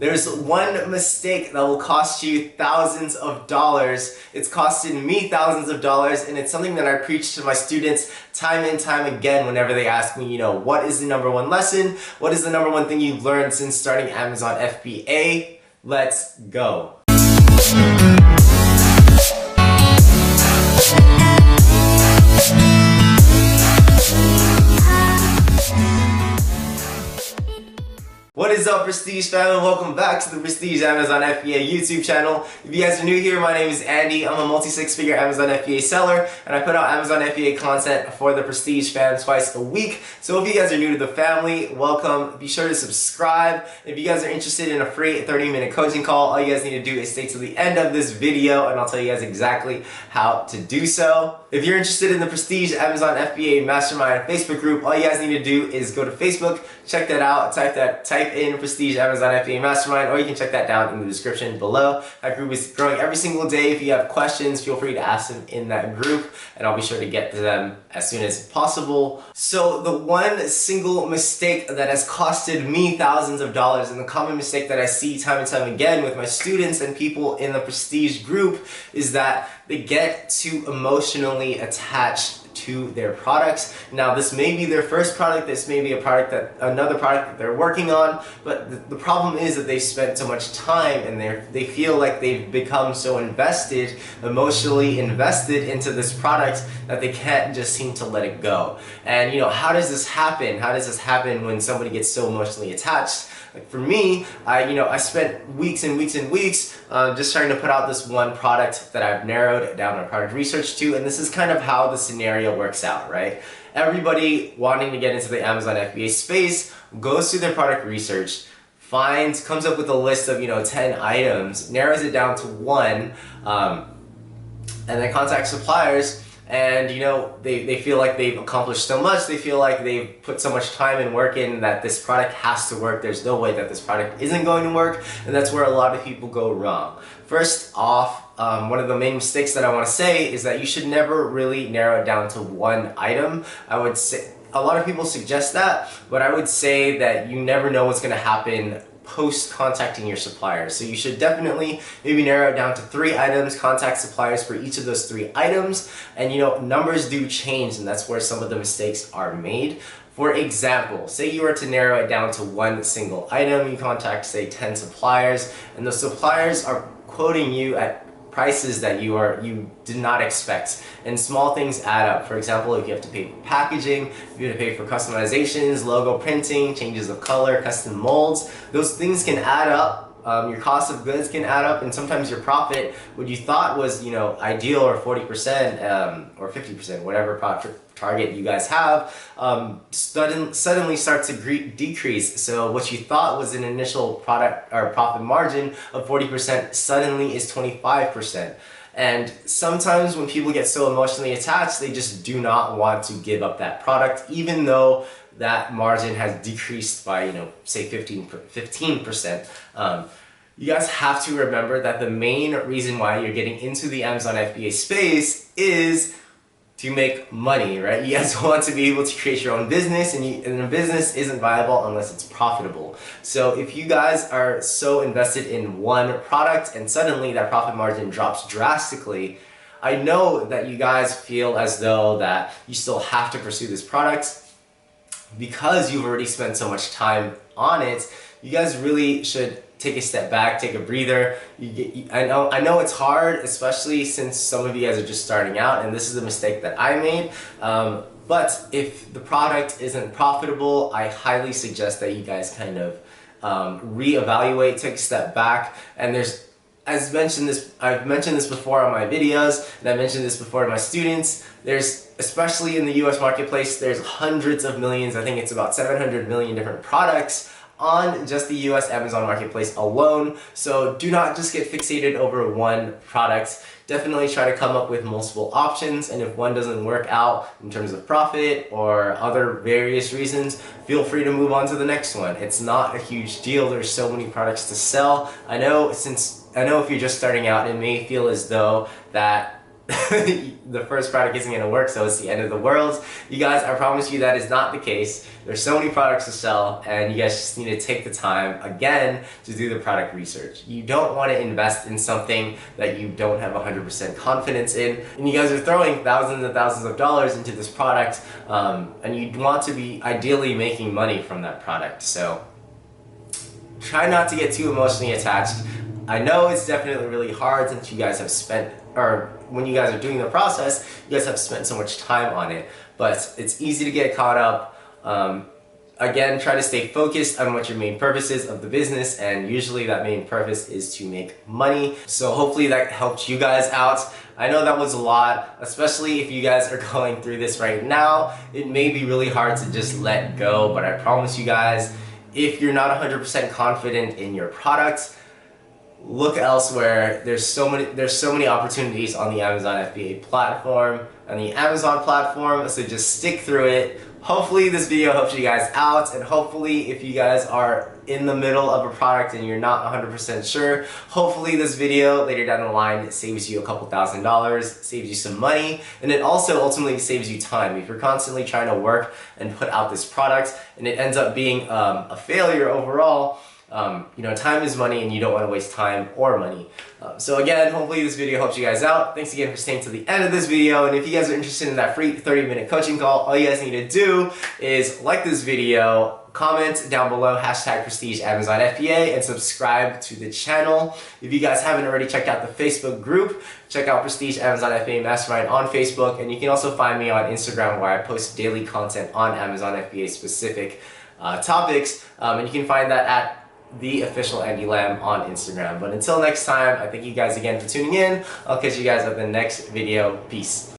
There's one mistake that will cost you thousands of dollars. It's costed me thousands of dollars, and it's something that I preach to my students time and time again whenever they ask me, what is the number one lesson? What is the number one thing you've learned since starting Amazon FBA? Let's go. What is up, Prestige family? Welcome back to the Prestige Amazon FBA YouTube channel. If you guys are new here, my name is Andy. I'm a multi-six-figure Amazon FBA seller, and I put out Amazon FBA content for the Prestige fam twice a week. So if you guys are new to the family, welcome. Be sure to subscribe. If you guys are interested in a free 30-minute coaching call, all you guys need to do is stay to the end of this video, and I'll tell you guys exactly how to do so. If you're interested in the Prestige Amazon FBA Mastermind Facebook group, all you guys need to do is go to Facebook, check that out, type in Prestige Amazon FBA Mastermind, or you can check that down in the description below. That group is growing every single day. If you have questions, feel free to ask them in that group, and I'll be sure to get to them as soon as possible. So the one single mistake that has costed me thousands of dollars, and the common mistake that I see time and time again with my students and people in the Prestige group, is that they get too emotionally attached to their products. Now, this may be their first product, this may be another product that they're working on, but the problem is that they've spent so much time and they feel like they've become so emotionally invested into this product that they can't just seem to let it go. And how does this happen? How does this happen when somebody gets so emotionally attached? Like for me, I spent weeks and weeks and weeks just trying to put out this one product that I've narrowed down our product research to, and this is kind of how the scenario works out, right? Everybody wanting to get into the Amazon FBA space goes through their product research, comes up with a list of 10 items, narrows it down to one, and then contacts suppliers. And they feel like they've accomplished so much, they feel like they've put so much time and work in that this product has to work. There's no way that this product isn't going to work, and that's where a lot of people go wrong. First off, one of the main mistakes that I want to say is that you should never really narrow it down to one item. I would say a lot of people suggest that, but I would say that you never know what's going to happen post contacting your suppliers. So you should definitely maybe narrow it down to 3 items, contact suppliers for each of those 3 items, and numbers do change, and that's where some of the mistakes are made. For example, say you were to narrow it down to one single item, you contact say 10 suppliers, and those suppliers are quoting you at prices that you did not expect, and small things add up. For example, if you have to pay for packaging, if you have to pay for customizations, logo printing, changes of color, custom molds, those things can add up. Your cost of goods can add up, and sometimes your profit, what you thought was ideal, or 40% or 50%, whatever profit target you guys have, suddenly starts to decrease. So what you thought was an initial product or profit margin of 40% suddenly is 25%. And sometimes when people get so emotionally attached, they just do not want to give up that product, even though that margin has decreased by say 15%. You guys have to remember that the main reason why you're getting into the Amazon FBA space is to make money, right? You guys want to be able to create your own business, and a business isn't viable unless it's profitable. So if you guys are so invested in one product and suddenly that profit margin drops drastically, I know that you guys feel as though that you still have to pursue this product because you've already spent so much time on it. You guys really should take a step back, take a breather. I know it's hard, especially since some of you guys are just starting out, and this is a mistake that I made. But if the product isn't profitable, I highly suggest that you guys kind of reevaluate, take a step back. And I've mentioned this before on my videos, and I mentioned this before to my students. Especially in the US marketplace, there's hundreds of millions, I think it's about 700 million different products on just the US Amazon marketplace alone. So do not just get fixated over one product. Definitely try to come up with multiple options, and if one doesn't work out in terms of profit or other various reasons, feel free to move on to the next one. It's not a huge deal. There's so many products to sell. I know if you're just starting out, it may feel as though that the first product isn't going to work, so it's the end of the world. You guys, I promise you that is not the case. There's so many products to sell, and you guys just need to take the time, again, to do the product research. You don't want to invest in something that you don't have 100% confidence in, and you guys are throwing thousands and thousands of dollars into this product, and you want to be ideally making money from that product. So try not to get too emotionally attached. I know it's definitely really hard since you guys have spent, or when you guys are doing the process, you guys have spent so much time on it, but it's easy to get caught up. Again, try to stay focused on what your main purpose is of the business, and usually that main purpose is to make money. So hopefully that helped you guys out. I know that was a lot, especially if you guys are going through this right now. It may be really hard to just let go, but I promise you guys, if you're not 100% confident in your product, look elsewhere. There's so many opportunities on the Amazon FBA platform, on the Amazon platform, so just stick through it. Hopefully this video helps you guys out, and hopefully if you guys are in the middle of a product and you're not 100% sure, hopefully this video later down the line saves you a couple $1,000s, saves you some money, and it also ultimately saves you time. If you're constantly trying to work and put out this product and it ends up being a failure overall, you know, time is money, and you don't want to waste time or money. So again, hopefully this video helps you guys out. Thanks again for staying to the end of this video, and if you guys are interested in that free 30-minute coaching call, all you guys need to do is like this video, comment down below #Prestige Amazon FBA, and subscribe to the channel. If you guys haven't already checked out the Facebook group, check out Prestige Amazon FBA Mastermind on Facebook, and you can also find me on Instagram, where I post daily content on Amazon FBA specific topics, and you can find that at the official Andy Lamb on Instagram. But until next time, I thank you guys again for tuning in. I'll catch you guys at the next video. Peace.